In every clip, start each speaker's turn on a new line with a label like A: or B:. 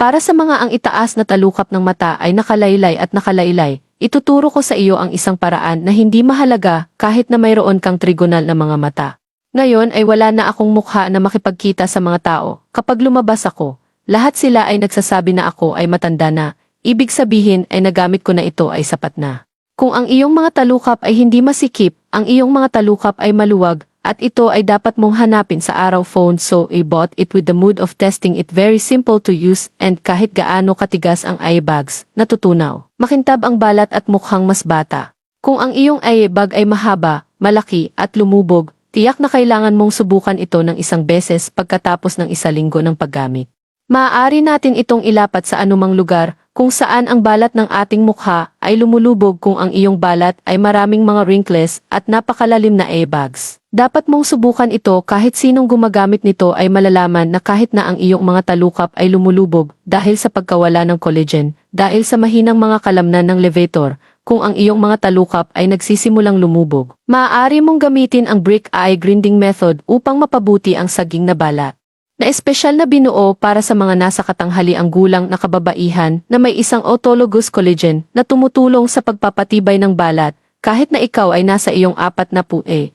A: Para sa mga ang itaas na talukap ng mata ay nakalaylay at nakalaylay, ituturo ko sa iyo ang isang paraan na hindi mahalaga kahit na mayroon kang trigonal na mga mata. Ngayon ay wala na akong mukha na makipagkita sa mga tao. Kapag lumabas ako, lahat sila ay nagsasabi na ako ay matanda na, ibig sabihin ay nagamit ko na ito ay sapat na. Kung ang iyong mga talukap ay hindi masikip, ang iyong mga talukap ay maluwag, at ito ay dapat mong hanapin sa araw phone so I bought it with the mood of testing it very simple to use and kahit gaano katigas ang eye bags, natutunaw. Makintab ang balat at mukhang mas bata. Kung ang iyong eye bag ay mahaba, malaki at lumubog, tiyak na kailangan mong subukan ito ng isang beses pagkatapos ng 1 linggo ng paggamit. Maaari natin itong ilapat sa anumang lugar kung saan ang balat ng ating mukha ay lumulubog kung ang iyong balat ay maraming mga wrinkles at napakalalim na eye bags. Dapat mong subukan ito kahit sinong gumagamit nito ay malalaman na kahit na ang iyong mga talukap ay lumulubog dahil sa pagkawala ng collagen, dahil sa mahinang mga kalamnan ng levator, kung ang iyong mga talukap ay nagsisimulang lumubog. Maaari mong gamitin ang brick eye grinding method upang mapabuti ang saging na balat. Na espesyal na binuo para sa mga nasa katanghaliang gulang na kababaihan na may isang autologous collagen na tumutulong sa pagpapatibay ng balat kahit na ikaw ay nasa iyong 40, 50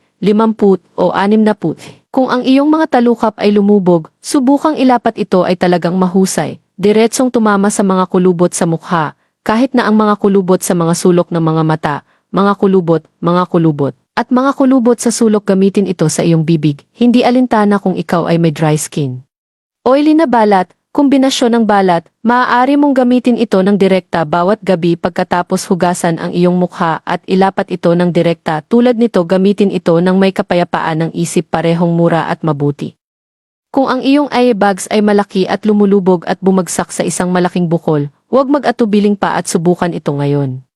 A: o 60. Kung ang iyong mga talukap ay lumubog, subukang ilapat ito ay talagang mahusay, diretsong tumama sa mga kulubot sa mukha, kahit na ang mga kulubot sa mga sulok ng mga mata, mga kulubot, at mga kulubot sa sulok gamitin ito sa iyong bibig, hindi alintana kung ikaw ay may dry skin. Oily na balat, kombinasyon ng balat, maaari mong gamitin ito ng direkta bawat gabi pagkatapos hugasan ang iyong mukha at ilapat ito ng direkta tulad nito gamitin ito ng may kapayapaan ng isip parehong mura at mabuti. Kung ang iyong eye bags ay malaki at lumulubog at bumagsak sa isang malaking bukol, huwag mag-atubiling pa at subukan ito ngayon.